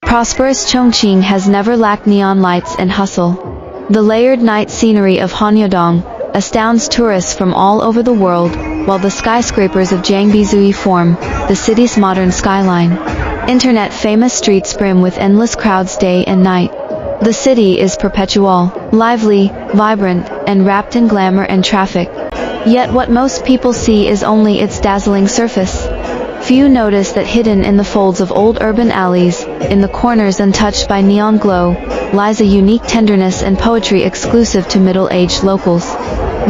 Prosperous Chongqing has never lacked neon lights and hustle. The layered night scenery of Hanyodong astounds tourists from all over the world, while the skyscrapers of Jiangbizui form the city's modern skyline. Internet-famous streets brim with endless crowds day and night. The city is perpetual, lively, vibrant, and wrapped in glamour and traffic. Yet what most people see is only its dazzling surface. Few notice that hidden in the folds of old urban alleys, in the corners untouched by neon glow, lies a unique tenderness and poetry exclusive to middle-aged locals.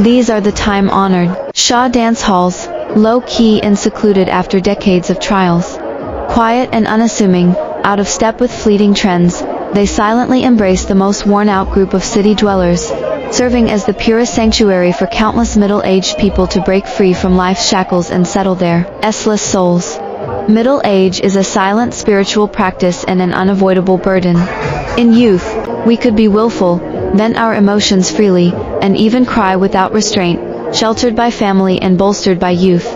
These are the time-honored Sha Dance halls, low-key and secluded after decades of trials. Quiet and unassuming, out of step with fleeting trends, they silently embrace the most worn-out group of city dwellers, serving as the purest sanctuary for countless middle-aged people to break free from life's shackles and settle their restless souls. Middle age is a silent spiritual practice and an unavoidable burden. In youth, we could be willful, vent our emotions freely, and even cry without restraint, sheltered by family and bolstered by youth.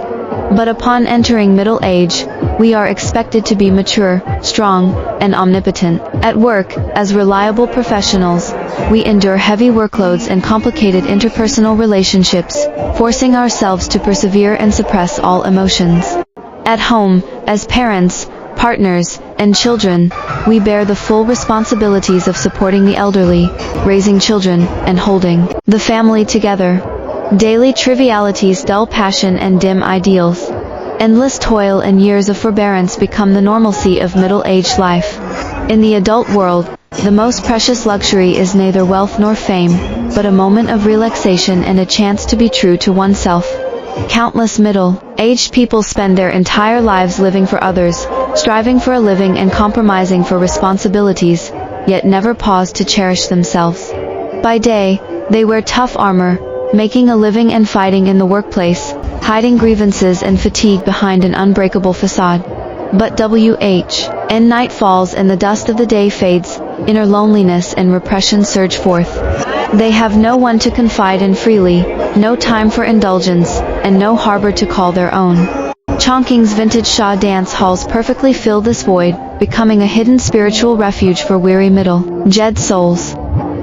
But upon entering middle age, we are expected to be mature, strong, and omnipotent. At work, as reliable professionals, we endure heavy workloads and complicated interpersonal relationships, forcing ourselves to persevere and suppress all emotions. At home, as parents, partners, and children, we bear the full responsibilities of supporting the elderly, raising children, and holding the family together. Daily trivialities dull passion and dim ideals. Endless toil and years of forbearance become the normalcy of middle-aged life. In the adult world, the most precious luxury is neither wealth nor fame, but a moment of relaxation and a chance to be true to oneself. Countless middle-aged people spend their entire lives living for others, striving for a living and compromising for responsibilities, yet never pause to cherish themselves. By day, they wear tough armor, making a living and fighting in the workplace, hiding grievances and fatigue behind an unbreakable facade. But when night falls and the dust of the day fades, inner loneliness and repression surge forth. They have no one to confide in freely, no time for indulgence, and no harbor to call their own. Chongqing's vintage Sha Dance halls perfectly fill this void, becoming a hidden spiritual refuge for weary middle-aged souls.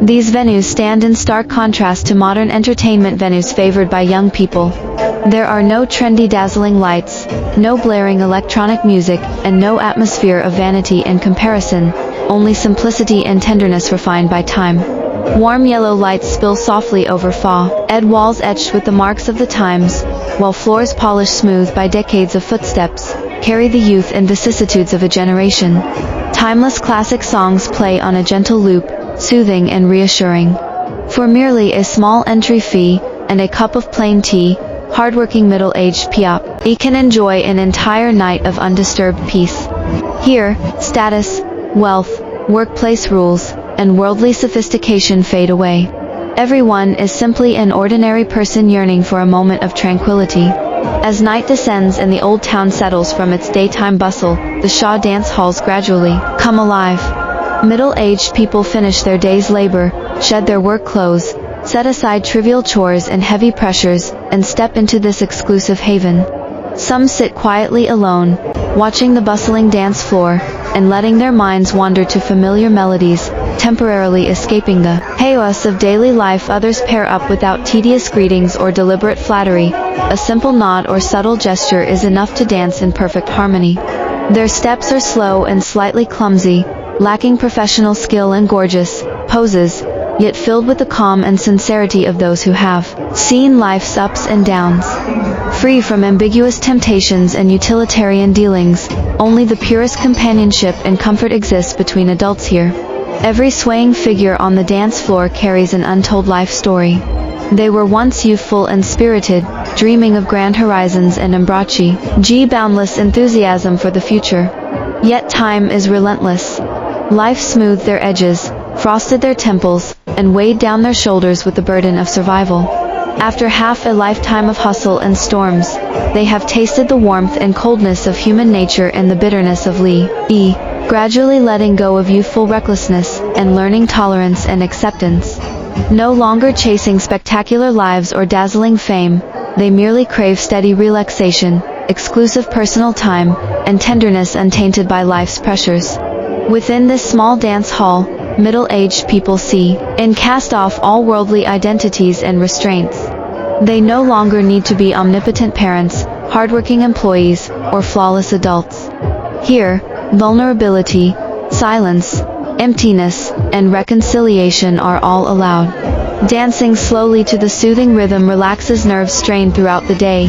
These venues stand in stark contrast to modern entertainment venues favored by young people. There are no trendy dazzling lights, no blaring electronic music, and no atmosphere of vanity and comparison, only simplicity and tenderness refined by time. Warm yellow lights spill softly over fa-ed walls etched with the marks of the times, while floors polished smooth by decades of footsteps, carry the youth and vicissitudes of a generation. Timeless classic songs play on a gentle loop, soothing and reassuring. For merely a small entry fee and a cup of plain tea, hardworking middle-aged Piop can enjoy an entire night of undisturbed peace. Here, status, wealth, workplace rules, and worldly sophistication fade away. Everyone is simply an ordinary person yearning for a moment of tranquility. As night descends and the old town settles from its daytime bustle, the Sha Dance halls gradually come alive. Middle-aged people finish their day's labor, shed their work clothes, set aside trivial chores and heavy pressures, and step into this exclusive haven. Some sit quietly alone, watching the bustling dance floor, and letting their minds wander to familiar melodies, temporarily escaping the chaos of daily life. Others pair up without tedious greetings or deliberate flattery. A simple nod or subtle gesture is enough to dance in perfect harmony. Their steps are slow and slightly clumsy, lacking professional skill and gorgeous poses, yet filled with the calm and sincerity of those who have seen life's ups and downs. Free from ambiguous temptations and utilitarian dealings, only the purest companionship and comfort exists between adults here. Every swaying figure on the dance floor carries an untold life story. They were once youthful and spirited, dreaming of grand horizons and boundless enthusiasm for the future. Yet time is relentless. Life smoothed their edges, frosted their temples, and weighed down their shoulders with the burden of survival. After half a lifetime of hustle and storms, they have tasted the warmth and coldness of human nature and the bitterness of gradually letting go of youthful recklessness and learning tolerance and acceptance. No longer chasing spectacular lives or dazzling fame, they merely crave steady relaxation, exclusive personal time, and tenderness untainted by life's pressures. Within this small dance hall, middle-aged people see and cast off all worldly identities and restraints. They no longer need to be omnipotent parents, hardworking employees, or flawless adults. Here, vulnerability, silence, emptiness, and reconciliation are all allowed. Dancing slowly to the soothing rhythm relaxes nerves strained throughout the day,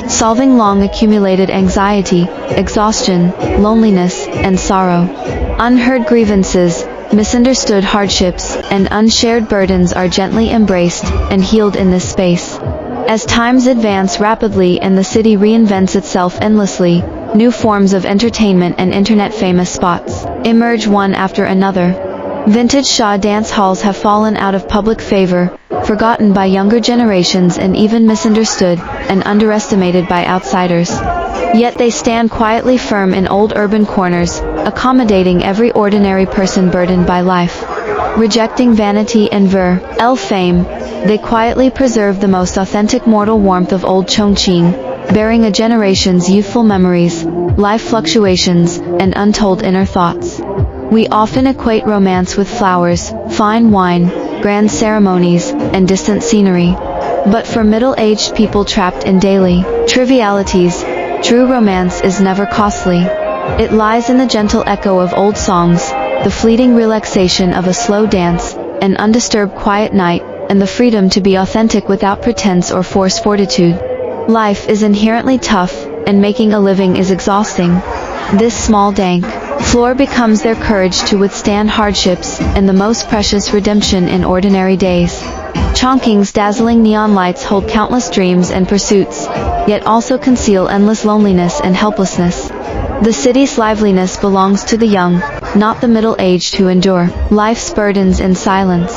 solving long accumulated anxiety, exhaustion, loneliness, and sorrow. Unheard grievances, misunderstood hardships, and unshared burdens are gently embraced and healed in this space. As times advance rapidly and the city reinvents itself endlessly, new forms of entertainment and internet-famous spots emerge one after another. Vintage Sha dance halls have fallen out of public favor, forgotten by younger generations and even misunderstood and underestimated by outsiders. Yet they stand quietly firm in old urban corners, accommodating every ordinary person burdened by life. Rejecting vanity and fame, they quietly preserve the most authentic mortal warmth of old Chongqing, bearing a generation's youthful memories, life fluctuations, and untold inner thoughts. We often equate romance with flowers, fine wine, grand ceremonies, and distant scenery. But for middle-aged people trapped in daily trivialities, true romance is never costly. It lies in the gentle echo of old songs, the fleeting relaxation of a slow dance, an undisturbed quiet night, and the freedom to be authentic without pretense or forced fortitude. Life is inherently tough, and making a living is exhausting. This small dank floor becomes their courage to withstand hardships and the most precious redemption in ordinary days. Chongqing's dazzling neon lights hold countless dreams and pursuits, yet also conceal endless loneliness and helplessness. The city's liveliness belongs to the young, not the middle-aged who endure life's burdens in silence.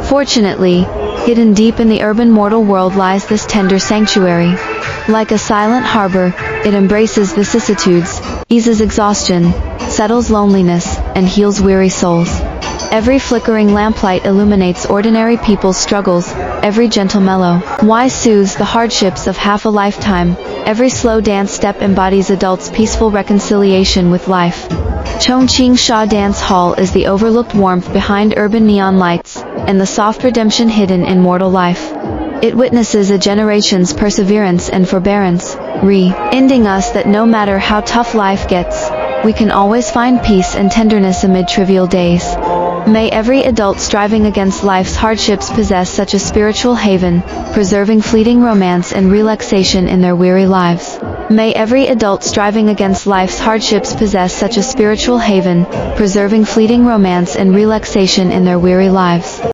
Fortunately, hidden deep in the urban mortal world lies this tender sanctuary. Like a silent harbor, it embraces vicissitudes, eases exhaustion, settles loneliness, and heals weary souls. Every flickering lamplight illuminates ordinary people's struggles, every gentle mellow why soothes the hardships of half a lifetime, every slow dance step embodies adults' peaceful reconciliation with life. Chongqing Sha Dance Hall is the overlooked warmth behind urban neon lights, and the soft redemption hidden in mortal life. It witnesses a generation's perseverance and forbearance, reminding us that no matter how tough life gets, we can always find peace and tenderness amid trivial days. May every adult striving against life's hardships possess such a spiritual haven, preserving fleeting romance and relaxation in their weary lives. May every adult striving against life's hardships possess such a spiritual haven, preserving fleeting romance and relaxation in their weary lives.